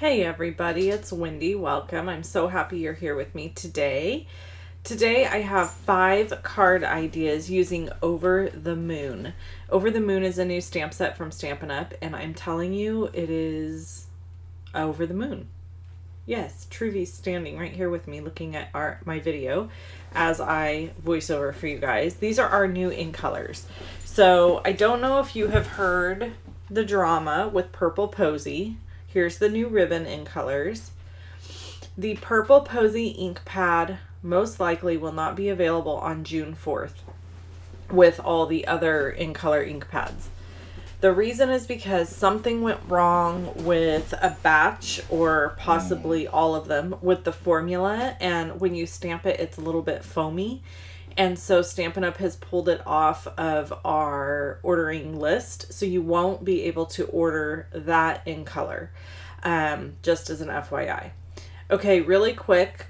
Hey everybody, it's Wendy. Welcome. I'm so happy you're here with me today. Today I have 5 card ideas using Over the Moon. Over the Moon is a new stamp set from Stampin' Up, and I'm telling you, it is over the moon. Yes, Truvy's standing right here with me looking at my video as I voice over for you guys. These are our new ink colors. So I don't know if you have heard the drama with Purple Posy. Here's the new ribbon in colors. The Purple Posy ink pad most likely will not be available on June 4th with all the other in color ink pads. The reason is because something went wrong with a batch, or possibly all of them, with the formula, and when you stamp it, it's a little bit foamy. And so Stampin' Up! Has pulled it off of our ordering list, so you won't be able to order that in color, just as an FYI. Okay, really quick,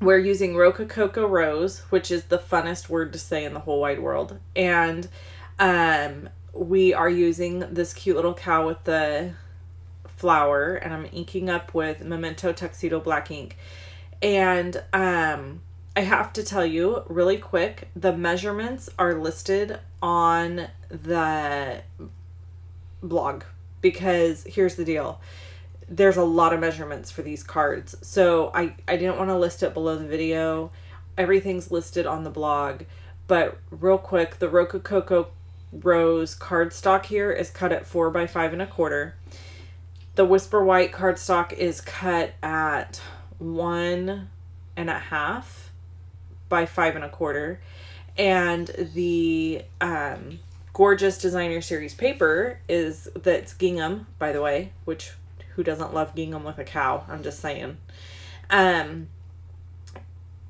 we're using Rocococo Rose, which is the funnest word to say in the whole wide world, and we are using this cute little cow with the flower, and I'm inking up with Memento Tuxedo Black ink. And I have to tell you really quick, the measurements are listed on the blog, because here's the deal. There's a lot of measurements for these cards. So I didn't want to list it below the video. Everything's listed on the blog. But real quick, the Rocococo Rose cardstock here is cut at 4 by 5 1/4. The Whisper White cardstock is cut at 1.5 by 5 1/4, and the Gorgeous Designer Series paper that's gingham, by the way, which who doesn't love gingham with a cow? I'm just saying.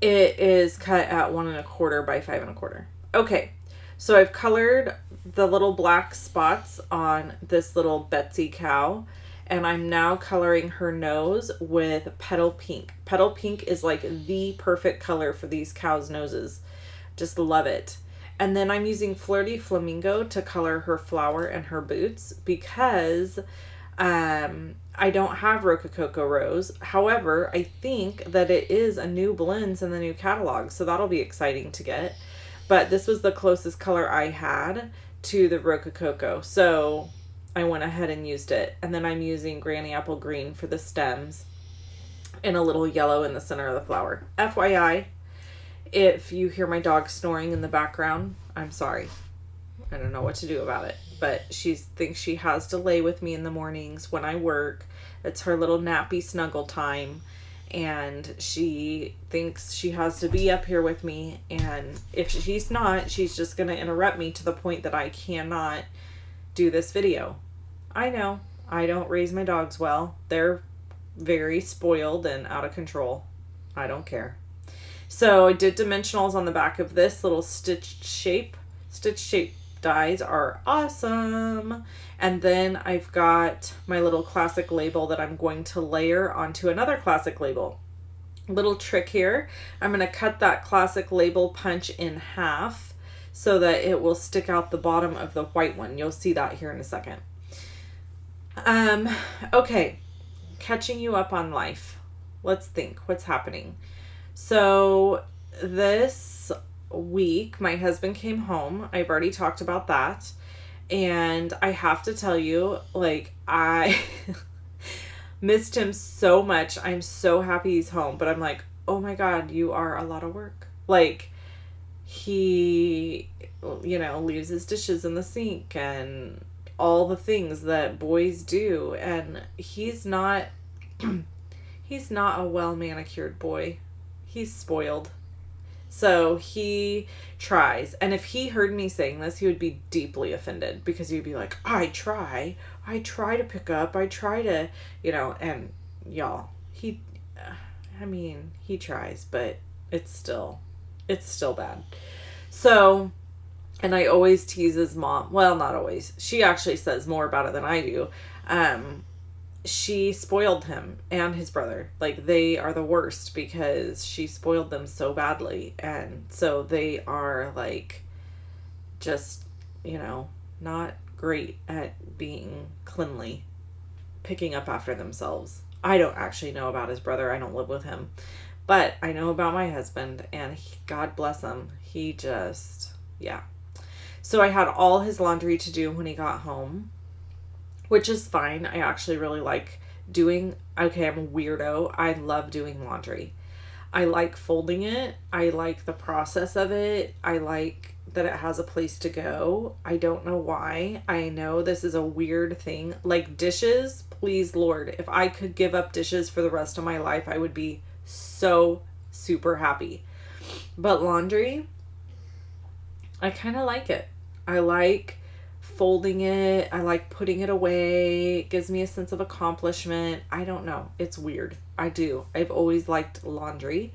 It is cut at 1 1/4 by 5 1/4. Okay, so I've colored the little black spots on this little Betsy cow, and I'm now coloring her nose with Petal Pink. Petal Pink is like the perfect color for these cows' noses. Just love it. And then I'm using Flirty Flamingo to color her flower and her boots, because I don't have Rocococo Rose. However, I think that it is a new blends in the new catalog, so that'll be exciting to get. But this was the closest color I had to the Rocococo, so I went ahead and used it. And then I'm using Granny Apple Green for the stems and a little yellow in the center of the flower. FYI, if you hear my dog snoring in the background, I'm sorry. I don't know what to do about it. But she thinks she has to lay with me in the mornings when I work. It's her little nappy snuggle time. And she thinks she has to be up here with me. And if she's not, she's just going to interrupt me to the point that I cannot do this video. I know, I don't raise my dogs well. They're very spoiled and out of control. I don't care. So I did dimensionals on the back of this little stitched shape. Stitched shape dies are awesome. And then I've got my little classic label that I'm going to layer onto another classic label. Little trick here, I'm going to cut that classic label punch in half so that it will stick out the bottom of the white one. You'll see that here in a second. Okay, catching you up on life. Let's think, what's happening? So this week, my husband came home. I've already talked about that. And I have to tell you, like, I missed him so much. I'm so happy he's home. But I'm like, oh my God, you are a lot of work. Like, he, leaves his dishes in the sink and all the things that boys do. And he's not a well manicured boy. He's spoiled. So he tries. And if he heard me saying this, he would be deeply offended, because he'd be like, I try to pick up, I try to, and y'all, he tries, but it's still bad. So, and I always tease his mom. Well, not always. She actually says more about it than I do. She spoiled him and his brother. Like, they are the worst because she spoiled them so badly. And so they are like, just, not great at being cleanly. picking up after themselves. I don't actually know about his brother. I don't live with him. But I know about my husband, and God bless him. He just, yeah. So I had all his laundry to do when he got home, which is fine. I actually really like doing, okay, I'm a weirdo. I love doing laundry. I like folding it. I like the process of it. I like that it has a place to go. I don't know why. I know this is a weird thing. Like dishes, please, Lord, if I could give up dishes for the rest of my life, I would be so super happy. But laundry, I kind of like it. I like folding it. I like putting it away. It gives me a sense of accomplishment. I don't know. It's weird. I do. I've always liked laundry.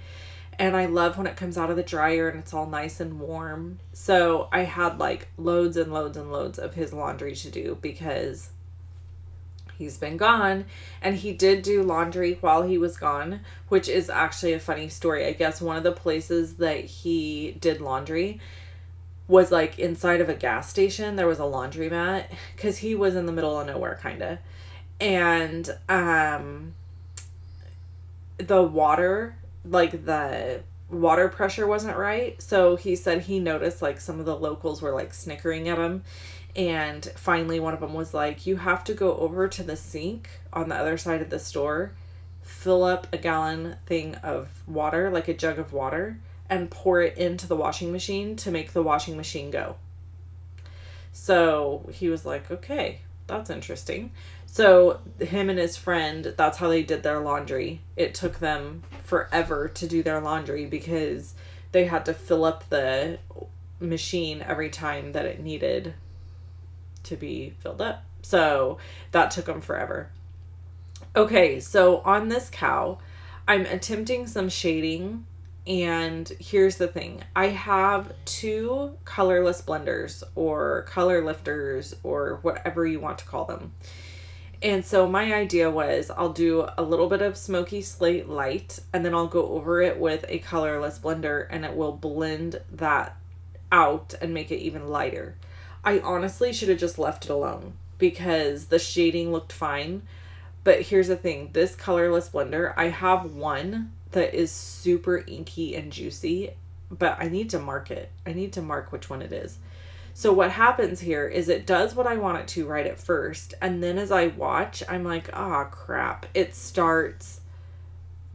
And I love when it comes out of the dryer and it's all nice and warm. So I had like loads and loads and loads of his laundry to do because he's been gone. And he did do laundry while he was gone, which is actually a funny story. I guess one of the places that he did laundry was like inside of a gas station. There was a laundromat because he was in the middle of nowhere, kind of. And the water, like the water pressure wasn't right. So he said he noticed like some of the locals were like snickering at him. And finally one of them was like, you have to go over to the sink on the other side of the store, fill up a gallon thing of water, like a jug of water, and pour it into the washing machine to make the washing machine go. So he was like, okay, that's interesting. So him and his friend, that's how they did their laundry. It took them forever to do their laundry because they had to fill up the machine every time that it needed to be filled up. So that took them forever. Okay, so on this cow, I'm attempting some shading. And here's the thing. I have 2 colorless blenders or color lifters or whatever you want to call them. And so my idea was I'll do a little bit of smoky slate light and then I'll go over it with a colorless blender and it will blend that out and make it even lighter. I honestly should have just left it alone because the shading looked fine. But here's the thing. This colorless blender, I have one that is super inky and juicy, but I need to mark it. I need to mark which one it is. So what happens here is it does what I want it to right at first. And then as I watch, I'm like, ah, crap. It starts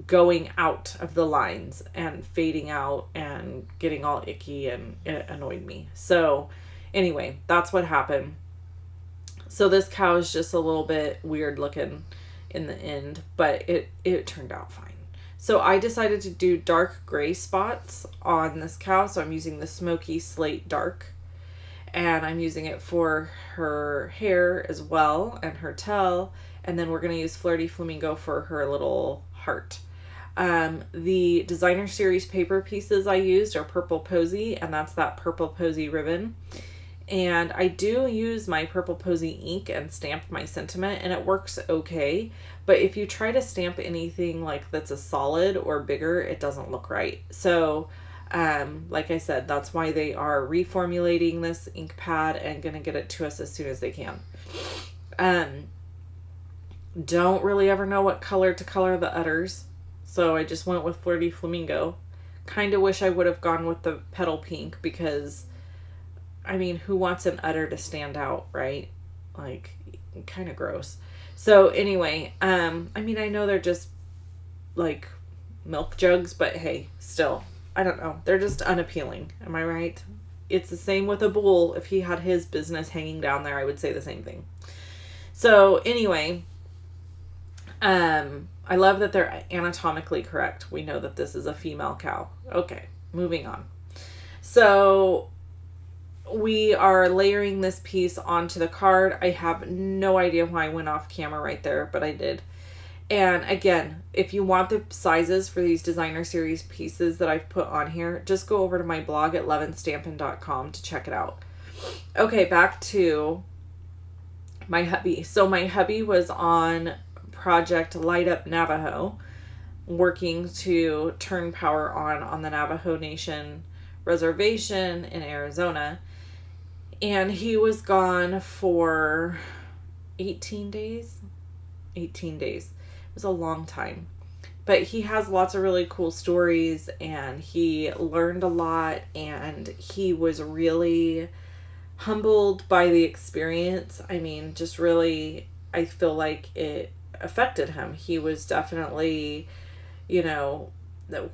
going out of the lines and fading out and getting all icky, and it annoyed me. So anyway, that's what happened. So this cow is just a little bit weird looking in the end, but it turned out fine. So I decided to do dark gray spots on this cow. So I'm using the smoky slate dark, and I'm using it for her hair as well and her tail. And then we're going to use Flirty Flamingo for her little heart. The designer series paper pieces I used are Purple Posy, and that's that Purple Posy ribbon. And I do use my Purple Posy ink and stamp my sentiment, and it works okay. But if you try to stamp anything like that's a solid or bigger, it doesn't look right. So, like I said, that's why they are reformulating this ink pad and going to get it to us as soon as they can. Don't really ever know what color to color the udders. So I just went with Flirty Flamingo. Kind of wish I would have gone with the petal pink because, I mean, who wants an udder to stand out, right? Like, kind of gross. So anyway, I mean, I know they're just like milk jugs, but hey, still, I don't know. They're just unappealing. Am I right? It's the same with a bull. If he had his business hanging down there, I would say the same thing. So anyway, I love that they're anatomically correct. We know that this is a female cow. Okay, moving on. So we are layering this piece onto the card. I have no idea why I went off camera right there, but I did. And again, if you want the sizes for these designer series pieces that I've put on here, just go over to my blog at loveandstampin.com to check it out. Okay, back to my hubby. So my hubby was on Project Light Up Navajo, working to turn power on the Navajo Nation reservation in Arizona. And he was gone for 18 days. 18 days. It was a long time. But he has lots of really cool stories, and he learned a lot, and he was really humbled by the experience. I mean, just really, I feel like it affected him. He was definitely, you know,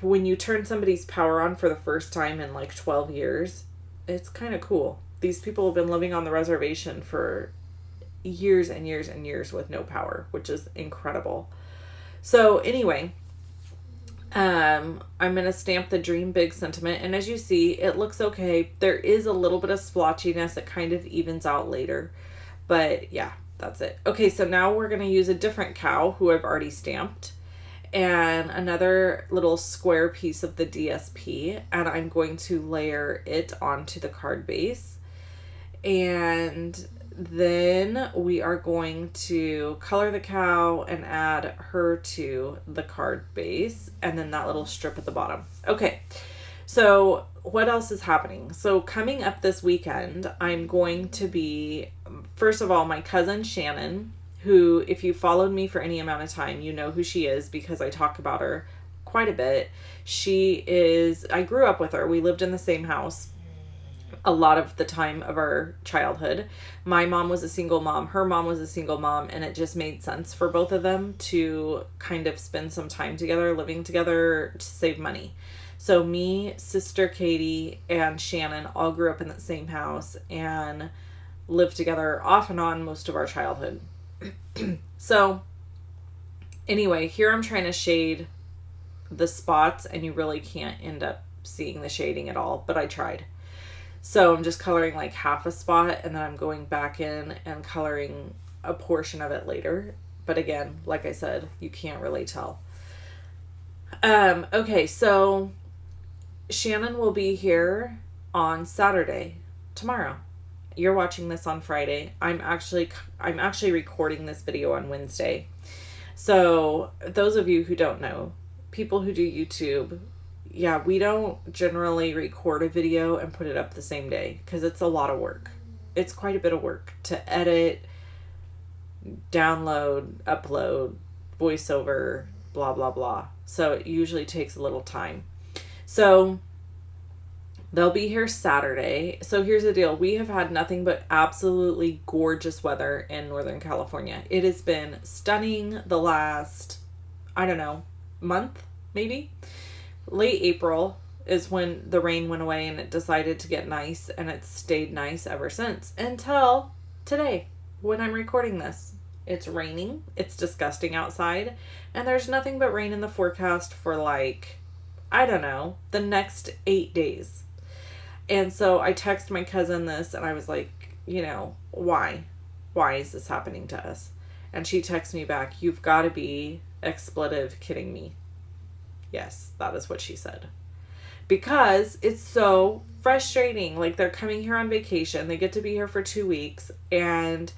when you turn somebody's power on for the first time in like 12 years, it's kind of cool. These people have been living on the reservation for years and years and years with no power, which is incredible. So anyway, I'm going to stamp the Dream Big sentiment. And as you see, it looks okay. There is a little bit of splotchiness. It kind of evens out later. But yeah, that's it. Okay, so now we're going to use a different cow who I've already stamped. And another little square piece of the DSP. And I'm going to layer it onto the card base. And then we are going to color the cow and add her to the card base, and then that little strip at the bottom. Okay, so what else is happening? So coming up this weekend, I'm going to be, first of all, my cousin Shannon, who, if you followed me for any amount of time, you know who she is because I talk about her quite a bit. I grew up with her. We lived in the same house a lot of the time of our childhood. My mom was a single mom. Her mom was a single mom. And it just made sense for both of them to kind of spend some time together, living together to save money. So me, sister Katie, and Shannon all grew up in the same house and lived together off and on most of our childhood. So anyway, here I'm trying to shade the spots, and you really can't end up seeing the shading at all, but I tried. So I'm just coloring like half a spot, and then I'm going back in and coloring a portion of it later. But again, like I said, you can't really tell. Okay, so Shannon will be here on Saturday, tomorrow. You're watching this on Friday. I'm actually recording this video on Wednesday. So those of you who don't know, people who do YouTube, yeah, we don't generally record a video and put it up the same day because it's a lot of work. It's quite a bit of work to edit, download, upload, voiceover, blah, blah, blah. So it usually takes a little time. So they'll be here Saturday. So here's the deal. We have had nothing but absolutely gorgeous weather in Northern California. It has been stunning the last, I don't know, month, maybe. Late April is when the rain went away and it decided to get nice, and it's stayed nice ever since until today when I'm recording this. It's raining. It's disgusting outside, and there's nothing but rain in the forecast for like, I don't know, the next 8 days. And so I texted my cousin this, and I was like, you know, why? Why is this happening to us? And she texted me back, "You've got to be expletive kidding me." Yes, that is what she said. Because it's so frustrating. Like, they're coming here on vacation. They get to be here for 2 weeks. And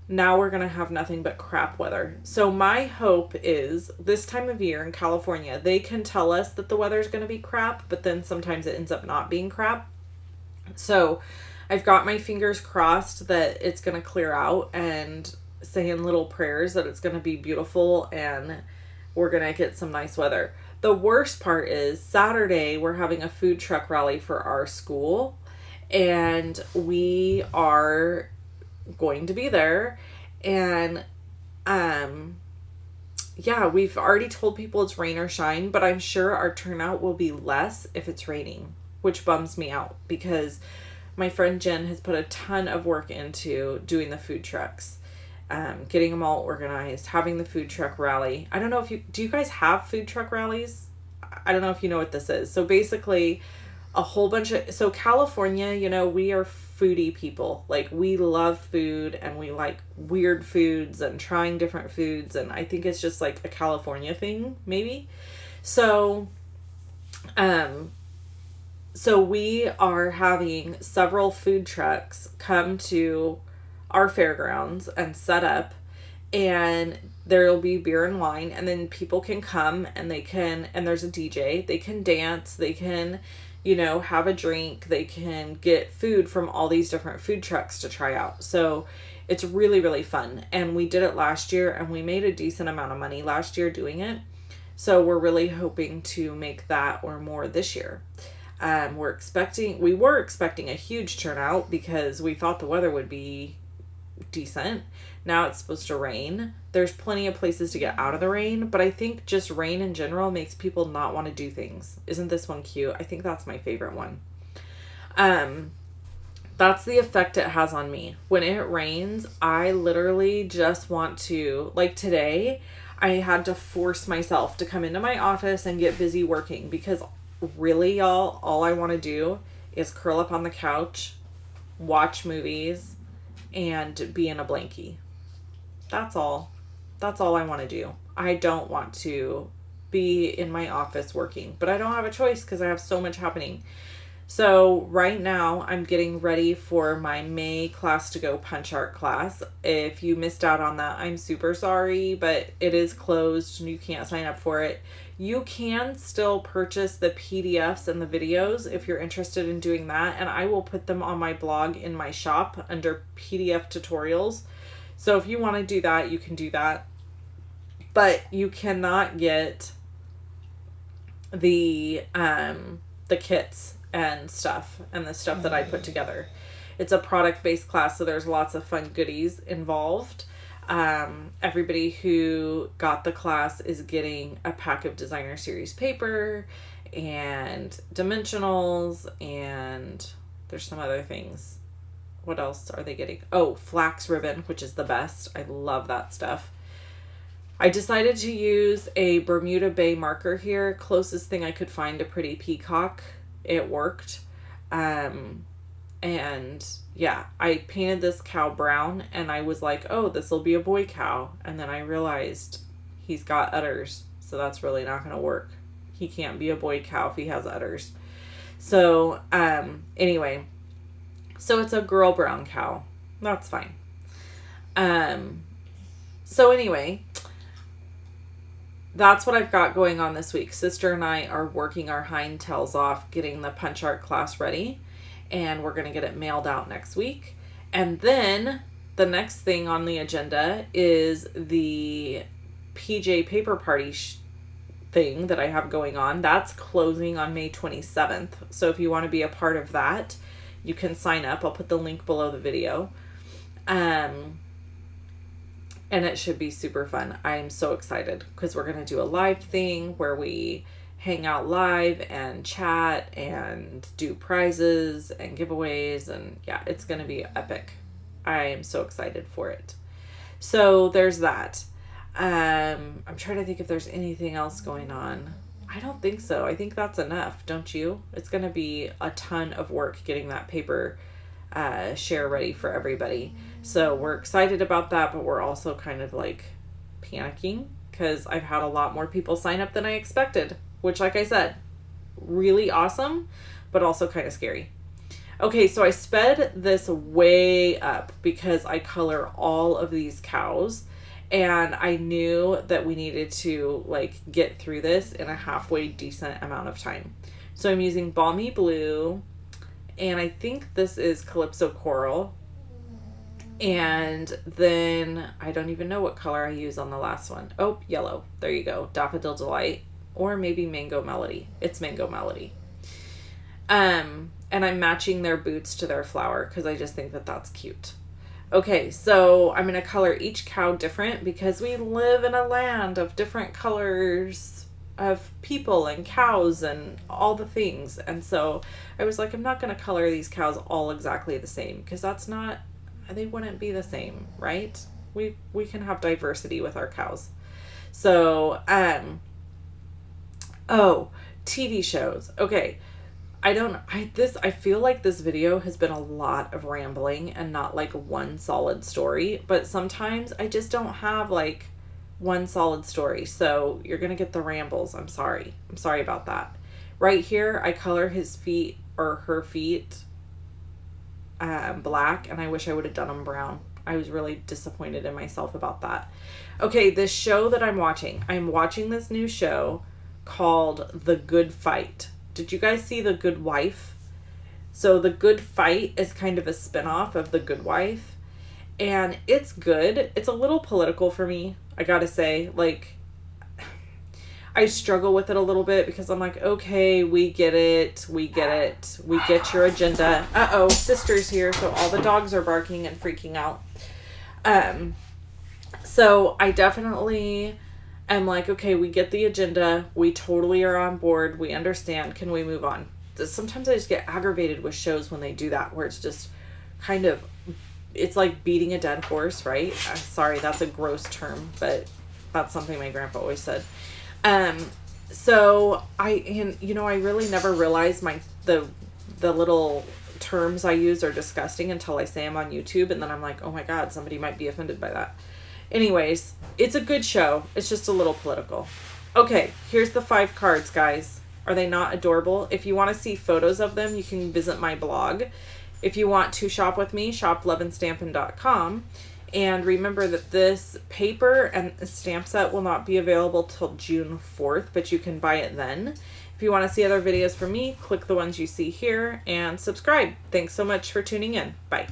now we're going to have nothing but crap weather. So my hope is this time of year in California, they can tell us that the weather is going to be crap, but then sometimes it ends up not being crap. So I've got my fingers crossed that it's going to clear out, and saying little prayers that it's going to be beautiful and we're going to get some nice weather. The worst part is Saturday, we're having a food truck rally for our school, and we are going to be there. And, yeah, we've already told people it's rain or shine, but I'm sure our turnout will be less if it's raining, which bums me out because my friend Jen has put a ton of work into doing the food trucks. Getting them all organized, having the food truck rally. I don't know if do you guys have food truck rallies? I don't know if you know what this is. So basically a whole bunch so California, you know, we are foodie people. Like, we love food and we like weird foods and trying different foods. And I think it's just like a California thing, maybe. So we are having several food trucks come to our fairgrounds and set up, and there'll be beer and wine, and then people can come and and there's a DJ, they can dance, they can, you know, have a drink, they can get food from all these different food trucks to try out. So It's really, really fun. And we did it last year and we made a decent amount of money last year doing it. So we're really hoping to make that or more this year. We were expecting a huge turnout because we thought the weather would be decent. Now it's supposed to rain. There's plenty of places to get out of the rain, but I think just rain in general makes people not want to do things. Isn't this one cute? I think that's my favorite one. That's the effect it has on me. When it rains, I literally just want to, like today, I had to force myself to come into my office and get busy working because really, y'all, all I want to do is curl up on the couch, watch movies, and be in a blankie. That's all. That's all I want to do. I don't want to be in my office working, but I don't have a choice because I have so much happening. So right now I'm getting ready for my May class to go punch art class. If you missed out on that, I'm super sorry, but it is closed and you can't sign up for it. You can still purchase the PDFs and the videos if you're interested in doing that, and I will put them on my blog in my shop under PDF tutorials. So if you want to do that, you can do that. But you cannot get the kits and the stuff that I put together. It's a product-based class, so there's lots of fun goodies involved. Everybody who got the class is getting a pack of designer series paper and dimensionals, and there's some other things. What else are they getting? Oh, flax ribbon, which is the best. I love that stuff. I decided to use a Bermuda Bay marker here. Closest thing I could find to Pretty Peacock. It worked. And yeah, I painted this cow brown and I was like, oh, this will be a boy cow. And then I realized he's got udders. So that's really not going to work. He can't be a boy cow if he has udders. So, anyway, so it's a girl brown cow. That's fine. So anyway, that's what I've got going on this week. Sister and I are working our hind tails off, getting the punch art class ready, and we're going to get it mailed out next week. And then the next thing on the agenda is the PJ paper party thing that I have going on. That's closing on May 27th. So if you want to be a part of that, you can sign up. I'll put the link below the video. And it should be super fun. I'm so excited because we're going to do a live thing where we hang out live and chat and do prizes and giveaways. And yeah, it's going to be epic. I am so excited for it. So there's that. I'm trying to think if there's anything else going on. I don't think so. I think that's enough, don't you? It's going to be a ton of work getting that paper share ready for everybody. So we're excited about that, but we're also kind of like panicking because I've had a lot more people sign up than I expected, which, like I said, really awesome, but also kind of scary. Okay, so I sped this way up because I color all of these cows, and I knew that we needed to like get through this in a halfway decent amount of time. So I'm using Balmy Blue, and I think this is Calypso Coral. And then I don't even know what color I use on the last one. Oh, yellow. There you go. Daffodil Delight. Or maybe Mango Melody. It's Mango Melody. And I'm matching their boots to their flower because I just think that that's cute. Okay, so I'm going to color each cow different because we live in a land of different colors of people and cows and all the things. And so I was like, I'm not going to color these cows all exactly the same because they wouldn't be the same, right? We can have diversity with our cows. So, TV shows. Okay. I feel like this video has been a lot of rambling and not like one solid story, but sometimes I just don't have like one solid story. So you're going to get the rambles. I'm sorry about that. Right here, I color his feet or her feet black, and I wish I would have done them brown. I was really disappointed in myself about that. Okay, this show that I'm watching this new show called The Good Fight. Did you guys see The Good Wife? So The Good Fight is kind of a spinoff of The Good Wife, and it's good. It's a little political for me, I gotta say. Like, I struggle with it a little bit because I'm like, okay, we get it. We get your agenda. Uh-oh, sister's here, so all the dogs are barking and freaking out. So I definitely am like, okay, we get the agenda. We totally are on board. We understand. Can we move on? Sometimes I just get aggravated with shows when they do that, where it's just kind of, it's like beating a dead horse, right? Sorry, that's a gross term, but that's something my grandpa always said. So I really never realized the little terms I use are disgusting until I say them on YouTube, and then I'm like, oh my God, somebody might be offended by that. Anyways, it's a good show. It's just a little political. Okay, here's the 5 cards, guys. Are they not adorable? If you want to see photos of them, you can visit my blog. If you want to shop with me, shop loveandstampin.com. And remember that this paper and stamp set will not be available till June 4th, but you can buy it then. If you want to see other videos from me, click the ones you see here and subscribe. Thanks so much for tuning in. Bye.